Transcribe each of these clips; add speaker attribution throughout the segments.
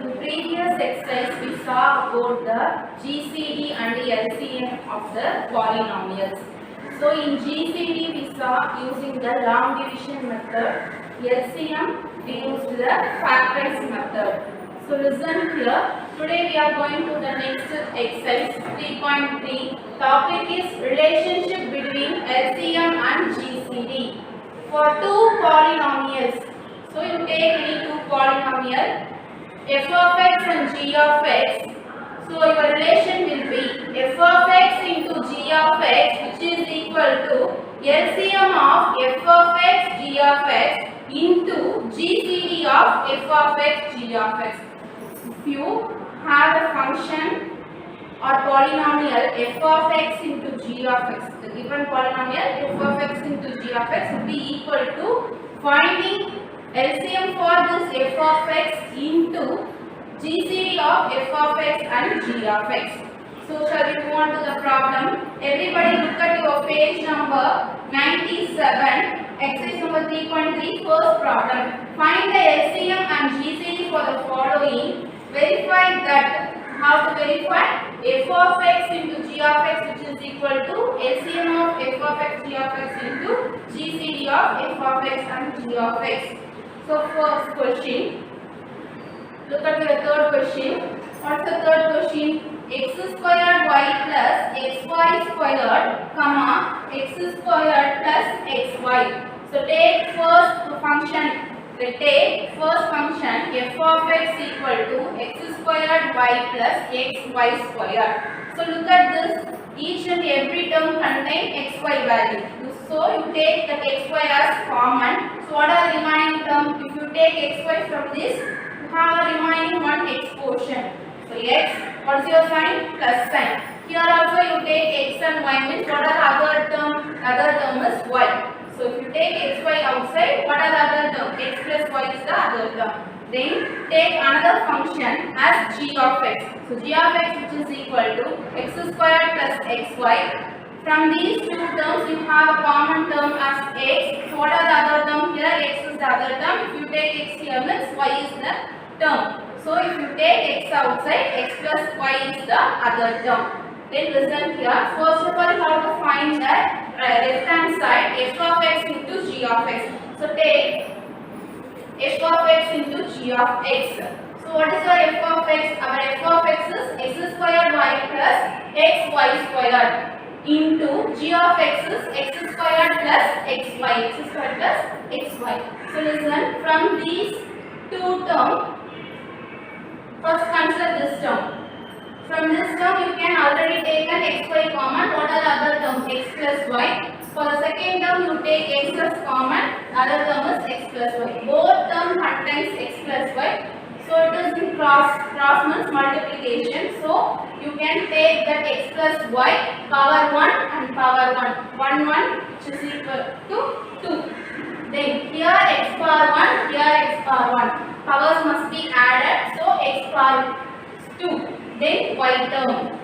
Speaker 1: In previous exercise, we saw about the GCD and the LCM of the polynomials. So in GCD, we saw using the long division method. LCM, we used the factorize method. So listen here. Today we are going to the next exercise 3.3. Topic is relationship between LCM and GCD. For two polynomials. So you take any two polynomial, f of x and g of x. So your relation will be f of x into g of x, which is equal to LCM of f of x, g of x into GCD of f of x, g of x. If you have a function or polynomial f of x into g of x, the given polynomial f of x into g of x will be equal to finding LCM for this f of x into GCD of f of x and g of x. So shall we move on to the problem? Everybody look at your page number 97, exercise number 3.3, first problem. Find the LCM and GCD for the following. Verify that. How to verify? F of x into g of x, which is equal to LCM of f of x, g of x into GCD of f of x and g of x. So first question, look at the third question. What's the third question? X squared y plus xy squared, comma, x squared plus xy. So take first function. Take first function f of x equal to x squared y plus xy squared. So look at this. Each and every term contains xy value. So you take that xy as common. So what are the remaining terms? If you take xy from this, you have a remaining one x portion. So x, what's your sign? Plus sign. Here also you take x and y means what are the other term? Other term is y. So if you take xy outside, what are the other term? X plus y is the other term. Then take another function as g of x. So g of x, which is equal to x squared plus xy. From these two terms, you have a common term as x. So what are the other term? Here x is the other term. If you take x here means y is the term. So if you take x outside, x plus y is the other term. Then listen here. First of all, you have to find the left hand side f of x into g of x. So take f of x into g of x. So what is your f of x? Our f of x is x squared y plus xy squared into g of x is x squared plus xy. X squared plus xy. So listen, from these two terms, first consider this term. From this term, you can already take an xy common. What are the other terms? X plus y. For the second term, you take x as common. Other term is x plus y. Both terms contains x plus y. So it is in cross means multiplication. So you can take that x plus y power 1 and power 1. 1 which is equal to 2. Then here x power 1, here x power 1. Powers must be added. So x power 2. Then y term.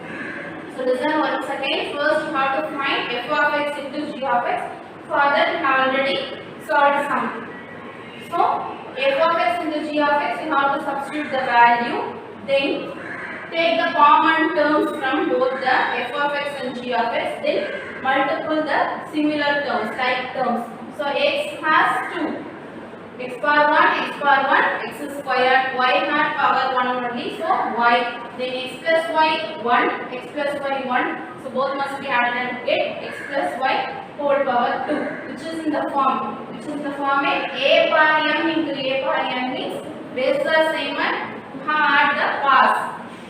Speaker 1: So listen once again. First you have to find f of x into g of x. For that we have already solved something. So f of x into g of x, you have to substitute the value. Then take the common terms from both the f of x and g of x. Then multiply the similar terms, like terms. So x has 2. X power 1, x power 1, x squared, y had power 1 only, so y. Then x plus y 1, x plus y 1. So both must be added and get x plus y whole power 2, which is in the form. A power m into a power m means base the same and you have add the parts.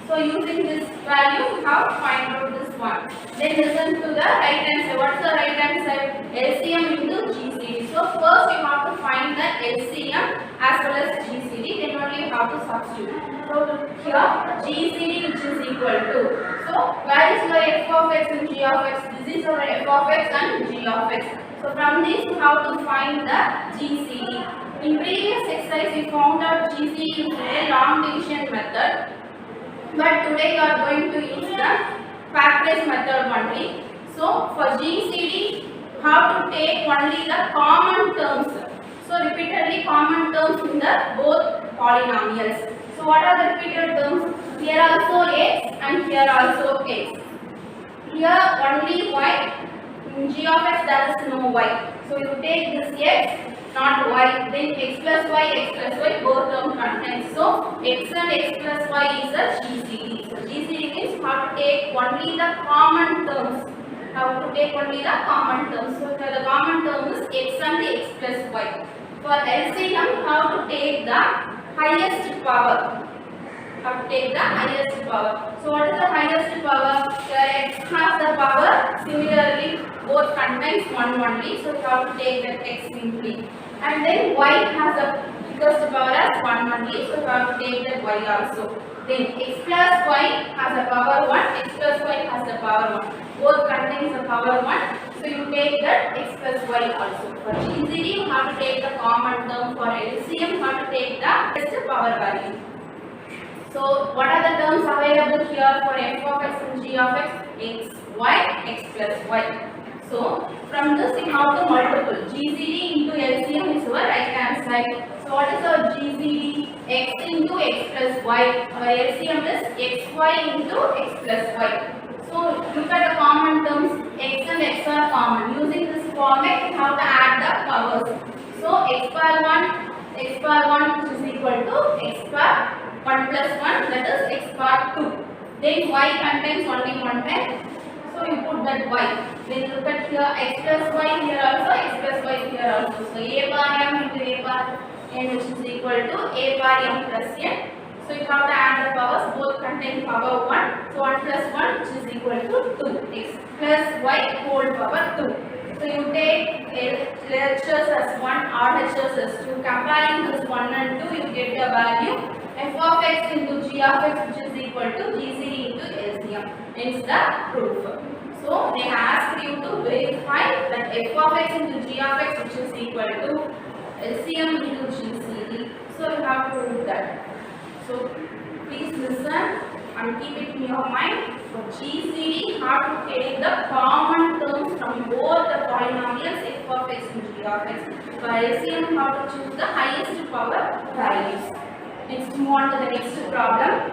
Speaker 1: So using this value, you have to find out this one. Then listen to the right hand side. What's the right hand side? LCM into GCD. So first you have to find the LCM as well as GCD. Then only you have to substitute. So here GCD, which is equal to. So where is your f of x and g of x? This is your f of x and g of x. So from this you have to find the GCD. In previous exercise we found out GCD using a long division method. But today you are going to use the factorize method only. So for GCD, you have to take only the common terms. So repeatedly common terms in the both polynomials. So what are the repeated terms? Here also x and here also x. Here only y. In g of x there is no y. So you take this x, not y. Then x plus y, both terms contains. So x and x plus y is a GCD. So GCD means how to take only the common terms. How to take only the common terms. So the common term is x and x plus y. For LCM, how to take the highest power. How to take the highest power. So what is the highest power? Here x has the power. Similarly, both contains 1 only. So you have to take that x simply. And then y has the biggest power as 1 only. So you have to take that y also. Then x plus y has the power 1. X plus y has the power 1. Both contains the power 1. So you take that x plus y also. For GCD, you have to take the common term. For LCM, you have to take the highest power value. So what are the terms available here for f of x and g of x? X, y, x plus y. So from this you have to multiple. GCD into LCM is our right hand side. So what is our GCD? X into x plus y. Our LCM is xy into x plus y. So look at the common terms. X and x are common. Using this format, you have to add the powers. So x power 1 which is equal to x power 1 plus 1, that is x power 2. Then y contains only one time. So you put that y. Then look at here x plus y here also, x plus y here also. So a bar m into a bar n which is equal to a bar m plus n. So you have to add the powers, both contain power 1. So 1 plus 1 which is equal to 2. X plus y whole power 2. So you take LHS as 1, RHS as 2. Comparing this 1 and 2, you get the value f of x into g of x which is equal to GCD into LCM. Hence the proof. So they ask you to verify that f of x into g of x which is equal to LCM into GCD. So you have to prove that. So please listen and keep it in your mind. For GCD, how to take the common terms from both the polynomials f of x and g of x. For LCM, how to choose the highest power values. Next, move on to the next problem.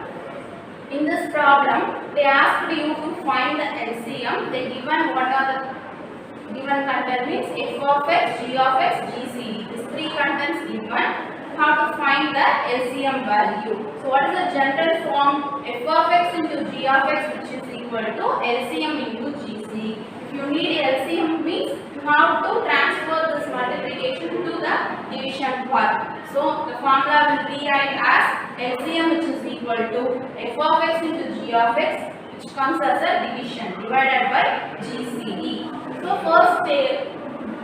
Speaker 1: In this problem, they asked you to find the LCM. They given what are the given content means f of x, g of x, GCD. These three contents given. How to find the LCM value. So what is the general form? F of x into g of x which is equal to LCM into GCD. If you need LCM means you have to transfer this multiplication to the division part. So the formula will be as LCM which is equal to f of x into g of x which comes as a division divided by GCD. So first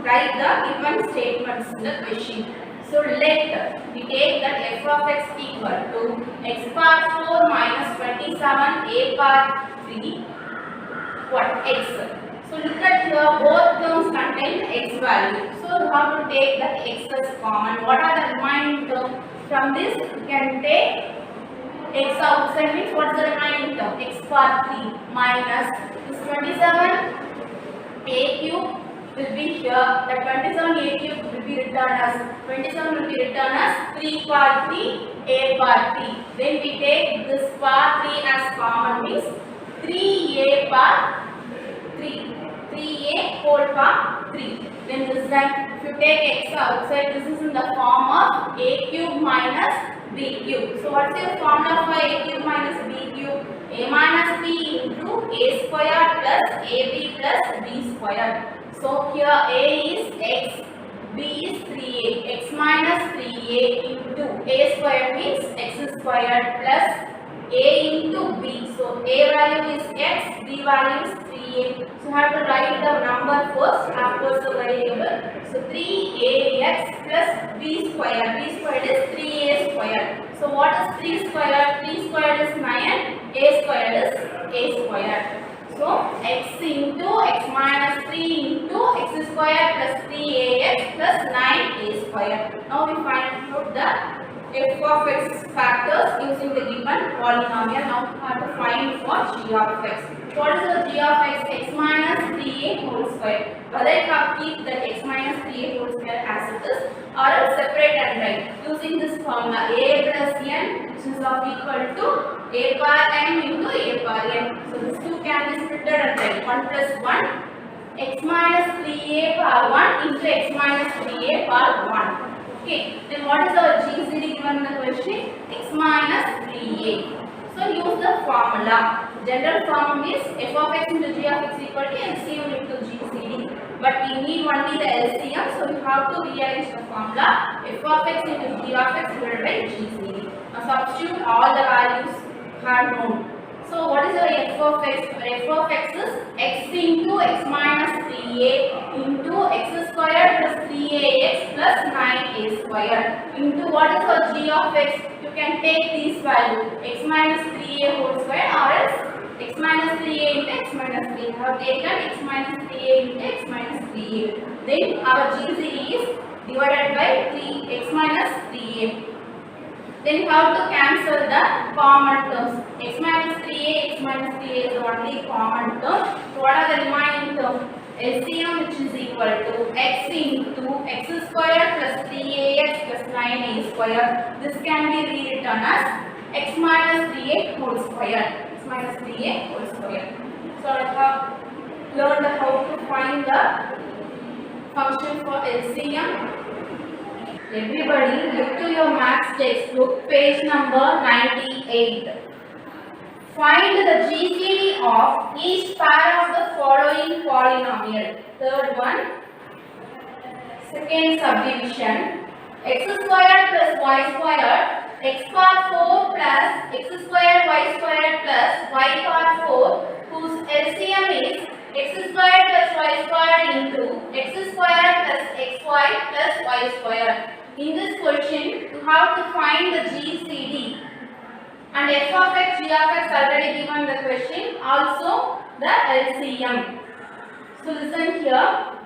Speaker 1: write the given statements in the question. So let we take that f of x equal to x power 4 minus 27 a power 3 what x. So look at here, both terms contain x value. So you have to take that x as common. What are the remaining terms? From this you can take x outside means what is the remaining term? X power 3 minus this 27 a cube will be here. The 27 a cube will be written as 3 power 3 a power 3. Then we take this power 3 as common means 3a power 3. 3a whole power 3. Then this time if you take x outside, this is in the form of a cube minus b cube. So what's your formula for a cube minus b cube? A minus b into a square plus ab plus b square. So here a is x, b is 3a, x minus 3a into a square means x squared plus a into b. So a value is x, b value is 3a. So you have to write the number first after the variable. So 3ax plus b squared. B squared is 3a squared. So what is 3 squared? 3 squared is 9. A squared is a squared. So x into x minus 3 into x squared plus 3ax plus 9a squared. Now we find out the f of x factors using the given polynomial. Now we have to find for g of x. What is the g of x? X minus 3a whole square. Whether you have keep that x minus 3a whole square as it is, or else separate and write using this formula a plus n, which is of equal to a bar m into a bar n. So this two can be split and write 1 plus 1 x minus 3a power 1 into x minus 3a power 1. Okay, then what is our GCD given in the question? X minus 3a. So use the formula. General form is f of x into g of x equal to LCM into GCD. But we need only the LCM, so we have to rearrange the formula. F of x into g of x divided by GCD. Now substitute all the values are known. So what is our f of x? Our f of x is x into x minus 3a into x square plus 3ax plus 9a square into what is our g of x? You can take these values x minus 3a whole square or else x minus 3a into x minus 3. We have taken x minus 3a into x minus 3a. Then our GCD is divided by 3x minus 3a. Then we have to cancel the common terms. X minus 3a is the only common term. So what are the remaining terms? LCM, which is equal to x into x square plus 3ax plus 9a square. This can be rewritten as x minus 3a whole square. X minus 3a whole square. So I have learned how to find the function for LCM. Everybody look to your maths textbook, page number 98. Find the GCD of each pair of the following polynomial. Third one, second subdivision, x squared plus y squared, x power 4 plus x squared y squared plus y power 4, whose LCM is x squared plus y squared into x squared plus xy plus y squared. In this question, you have to find the GCD and f of x, g of x already given the question, also the LCM. So listen here.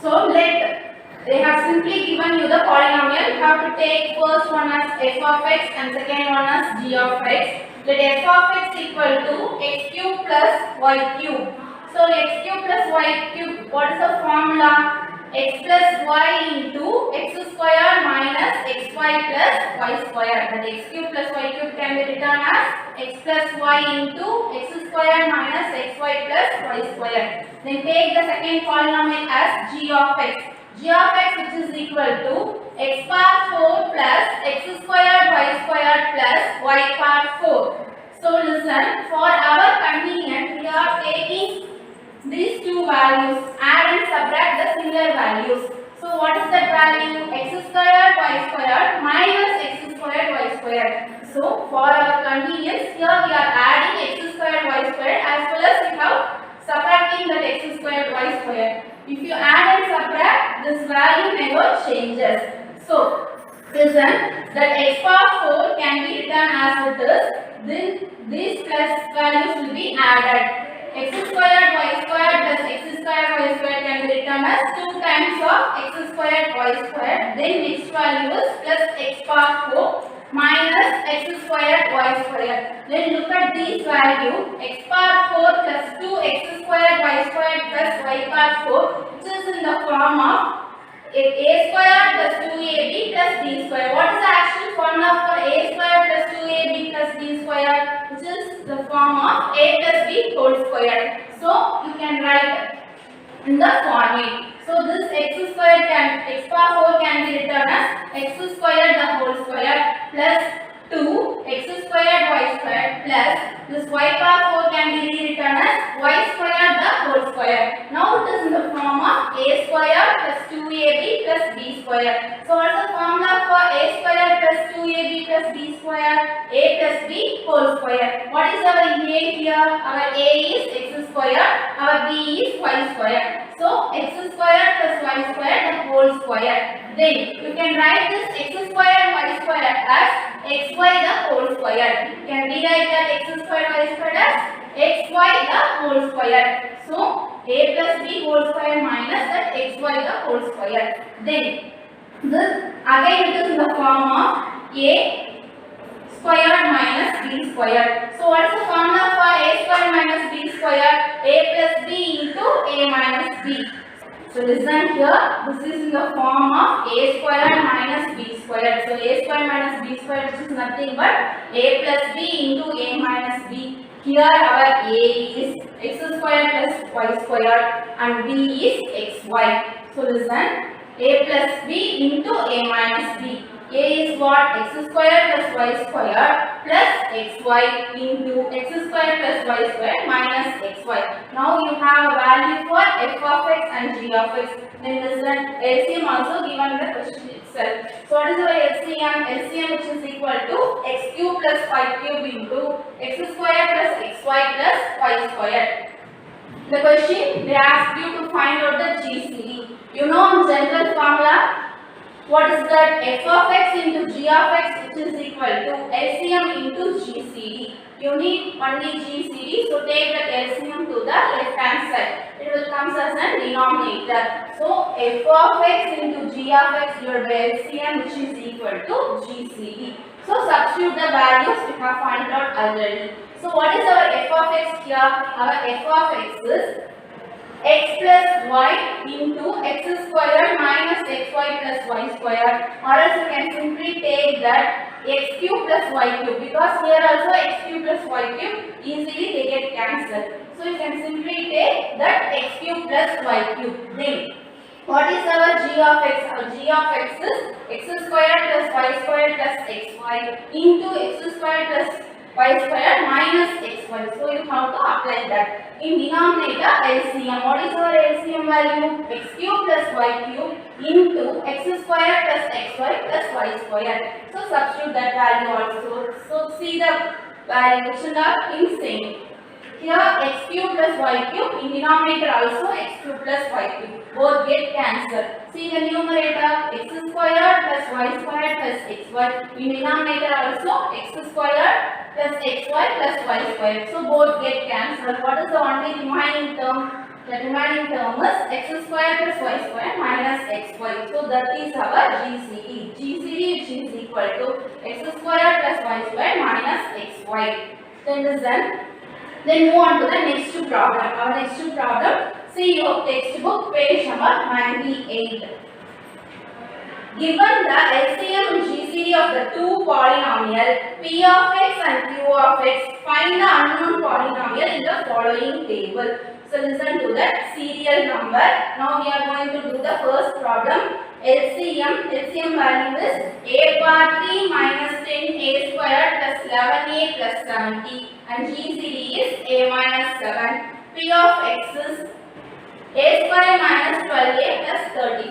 Speaker 1: So they have simply given you the polynomial. You have to take first one as f of x and second one as g of x. Let f of x equal to x cube plus y cube. So x cube plus y cube, what is the formula? X plus y into x square minus xy plus y square. That x cube plus y cube can be written as x plus y into x square minus xy plus y square. Then take the second polynomial as g of x. G of x, which is equal to x power 4 plus x squared y squared plus y power 4. So listen, for our convenience, we are taking these two values, add and subtract the similar values. So what is that value? X squared y squared minus x squared y squared. So for our convenience, here we are adding x squared y squared as well as we have subtracting that x squared y squared. If you add and subtract, this value never changes. So listen, that x power 4 can be written as it is. Then these plus values will be added. X squared y squared plus x squared y squared can be written as 2 times of x squared y squared. Then next value is plus x power 4 minus x squared y squared. Then look at these value, x power 4 plus 2x squared y squared plus y power 4, which is in the form of a squared plus 2ab plus b squared. What is the actual formula for a squared plus 2ab plus b squared? Which is the form of a plus b whole squared. So you can write in the format. So this x squared x power 4 can be written as x squared the whole square plus 2 x squared y squared plus this y power 4 can be rewritten as y squared the whole square. Now it is in the form of a squared plus 2ab plus b squared. So what is the formula for a squared plus 2ab plus b squared? A plus b whole square. What is our a here? Our a is x squared, our b is y squared. So x squared plus y squared the whole square. Then you can write this x squared y squared as xy the whole square. You can rewrite that x squared y squared as xy the whole square. So a plus b whole square minus that xy the whole square. Then This again it is in the form of a squared minus b squared. So what is the formula for a squared minus b squared? A plus b into a minus b. So listen here, this is in the form of a squared minus b squared. So a squared minus b squared, which is nothing but a plus b into a minus b. Here our a is x squared plus y squared and b is xy. So listen, a plus b into a minus b. A is what? X squared plus y squared plus xy into x squared plus y squared minus xy. Now you have a value for f of x and g of x. Then listen, LCM also given in the question itself. So what is our LCM? LCM which is equal to x cube plus y cube into x squared plus xy plus y squared. The question they ask you to find out the GCD. You know general formula. What is that? F of x into g of x, which is equal to LCM into GCD. You need only GCD, so take the LCM to the left hand side. It will come as a denominator. So f of x into g of x divided by LCM, which is equal to GCD. So substitute the values we have found out already. So what is our f of x here? Our f of x is x plus y into x squared minus xy plus y squared, or else you can simply take that x cube plus y cube, because here also x cube plus y cube easily they get cancelled. So you can simply take that x cube plus y cube. Then what is our g of x? Our g of x is x squared plus y squared plus xy into x squared plus y squared minus xy. So you have to apply that. In denominator LCM, what is our LCM value? X cube plus y cube into x squared plus xy plus y squared. So substitute that value also. So see the value which are in same. Here x cube plus y cube, in denominator also x cube plus y cube. Both get cancelled. See the numerator, x squared plus y squared plus xy. In denominator also x squared plus xy plus y squared. So both get cancelled. What is the only remaining term? The remaining term is x squared plus y squared minus xy. So that is our GCD. GCD which is equal to x squared plus y squared minus xy. Then move on to the next problem. Our next problem, see your textbook page number 98. Given the LCM and GCD of the two polynomial P of x and Q of x, find the unknown polynomial in the following table. So listen to that serial number. Now we are going to do the first problem. LCM value is a power 3 minus 10a squared plus 11a plus 70, and GCD is a minus 7. P of x is a square minus 12a plus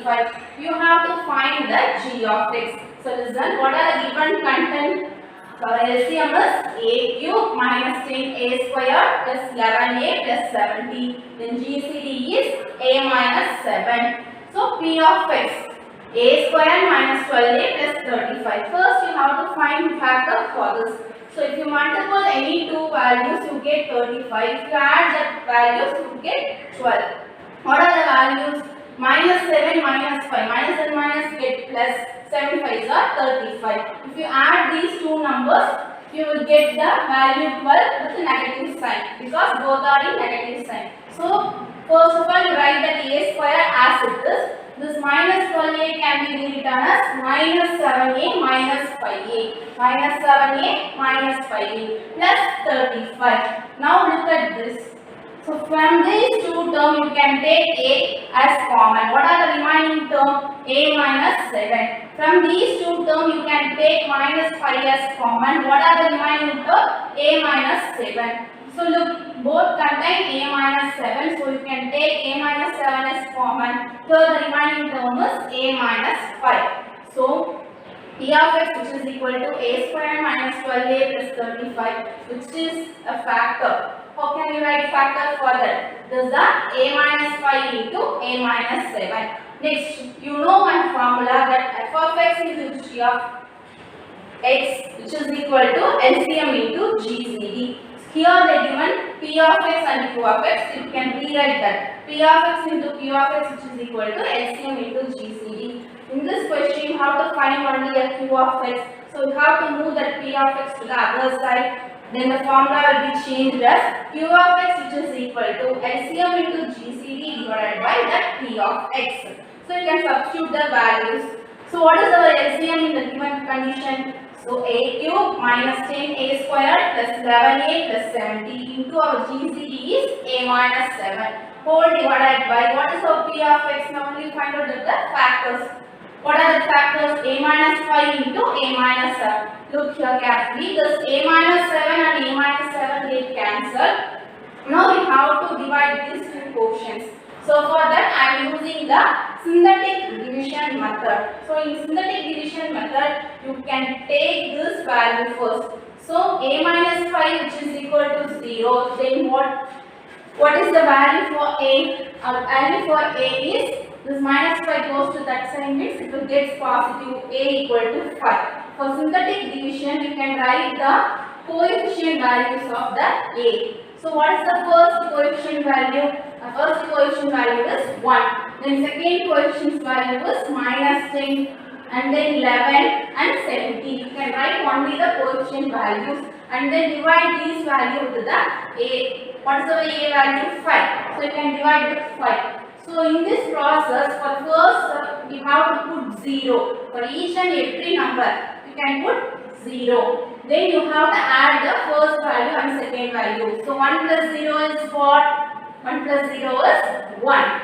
Speaker 1: 35. You have to find the g of x. So listen, what are the given content? So LCM is a cube minus 10a square plus 11a plus 70. Then GCD is a minus 7. So P of x, a square minus 12a plus 35. First you have to find factor for this. So if you multiple any two values, you get 35. If you add the values, you get 12. What are the values? Minus 7 minus 5. Minus and minus get plus 7 5s are 35. If you add these two numbers, you will get the value 12 with a negative sign, because both are in negative sign. So first of all, you write that a square as it is. This minus 12a can be rewritten as minus 7a minus 5a. Minus 7a minus 5a plus 35. Now look at this. So from these two terms you can take a as common. What are the remaining terms? A minus 7. From these two terms you can take minus 5 as common. What are the remaining terms? A minus 7. So look, both contain a minus 7. So you can take a minus 7 as common. So the remaining term is a minus 5. So P of x, which is equal to a square minus 12a plus 35, which is a factor. How can you write factor for that? This is a minus 5 into a minus 7. Next, you know one formula that f of x into g of x, which is equal to LCM into GCD. Here they given P of x and Q of x. You can rewrite that. P of x into Q of x, which is equal to LCM into GCD. In this question, you have to find only a q of x. So you have to move that p of x to the other side. Then the formula will be changed as q of x, which is equal to LCM into GCD divided by that p of x. So you can substitute the values. So what is our LCM in the given condition? So a cube minus 10a squared plus 11a plus 70 into our GCD is a minus 7 whole divided by what is our p of x? Now we find out the factors. What are the factors? A minus 5 into a minus 7. Look here carefully. This a minus 7 and a minus 7 get cancelled. Now we have to divide these two quotients. So for that I am using the synthetic division method. So in synthetic division method you can take this value first. So a minus 5 which is equal to 0. Then what is the value for a? Our value for a is this minus 5 goes to that side means it will get positive a equal to 5. For synthetic division you can write the coefficient values of the a. So what is the first coefficient value? The first coefficient value is 1. Then second coefficient value is minus 10 and then 11 and 17. You can write only the coefficient values and then divide these values with the a. What is the a value? 5. So you can divide with 5. So in this process, for first we have to put 0. For each and every number, you can put 0. Then you have to add the first value and second value. So 1 plus 0 is what? 1 plus 0 is 1.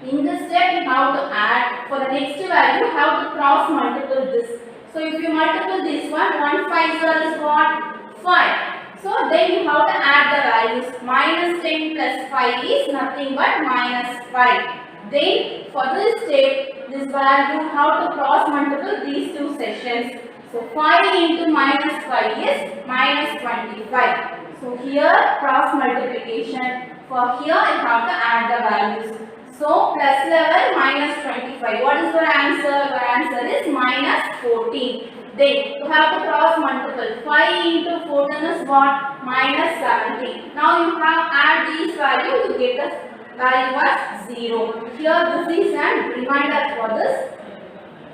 Speaker 1: In this step, you have to add. For the next value, you have to cross multiple this. So if you multiple this one, 1 5 is what? 5. So then you have to add the values. Minus 10 plus 5 is nothing but minus 5. Then for this step, this value have to cross multiple these two sections. So 5 into minus 5 is minus 25. So here cross multiplication. For here you have to add the values. So plus 11 minus 25. What is your answer? Your answer is minus 14. Then you have to cross multiple. 5 into 14 is what? Minus 70. Now you have add these values to get the value as 0. Here this is a reminder for this.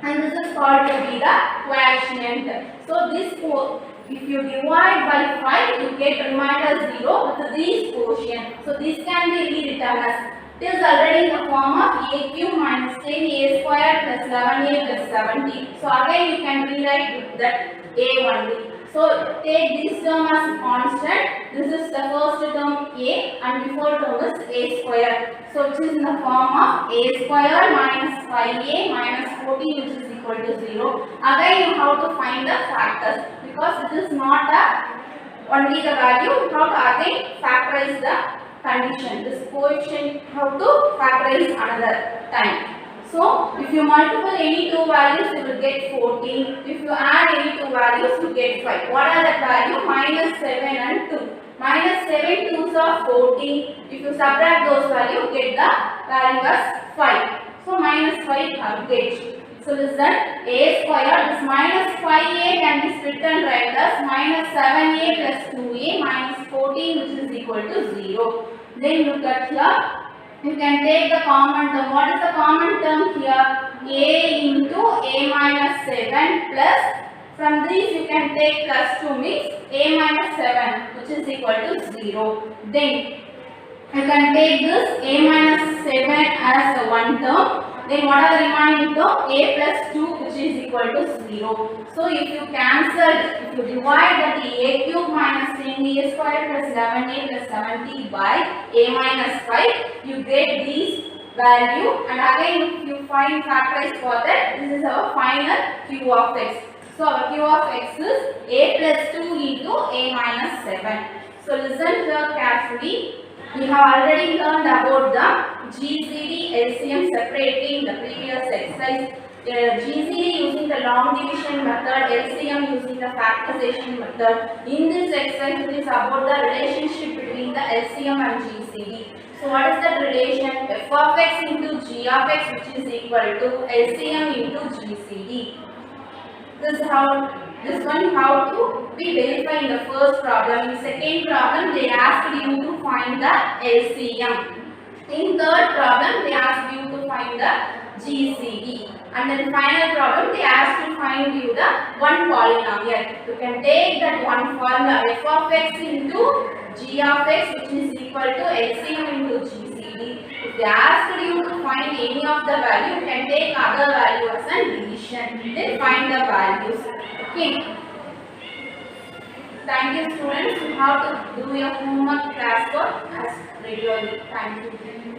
Speaker 1: And this is called to be the quotient. So this, if you divide by 5, you get remainder 0 with these quotient. So this can be rewritten as, it is already in the form of a cube minus 10a squared plus 11a plus 70. So again you can rewrite with that a only. So take this term as constant. This is the first term a and before term is a squared. So it is in the form of a squared minus 5a minus 14 which is equal to 0. Again you have to find the factors because it is not only the value. You have to again factorize the condition. This coefficient you have to factorize another time. So if you multiply any two values you will get 14. If you add any two values you get 5. What are the value? Minus 7 and 2. Minus 7 2s are 14. If you subtract those values you get the value as 5. So minus 5 you get. So listen, a square, this minus 5a can be split and write as minus 7a plus 2a minus 14 which is equal to 0. Then look at here. You can take the common term. What is the common term here? A into a minus 7 plus, from this you can take plus 2 means a minus 7 which is equal to 0. Then you can take this a minus 7 as the one term. Then what are the remaining term? A plus 2 which is equal to 0. So if you cancel, if you divide that a cube minus 10a squared plus 11a plus 70 by a minus 5, you get these value and again if you find factorize for that, this is our final q of x. So our q of x is a plus 2 into a minus 7. So listen here carefully. We have already learned about the GCD LCM separately in the previous exercise. GCD using the long division method, LCM using the factorization method. In this exercise it is about the relationship between the LCM and GCD. So what is that relation? F of x into g of x which is equal to LCM into GCD. This one how to be verified in the first problem. In second problem they asked you to find the LCM. In third problem they asked you to find the GCD. And then final problem, they ask to find you the one polynomial. You can take that one formula f of x into g of x, which is equal to LCM into GCD. If they asked you to find any of the value, you can take other values and division. Then find the values. Okay. Thank you, students. You have to do your homework class work as regularly. Thank you.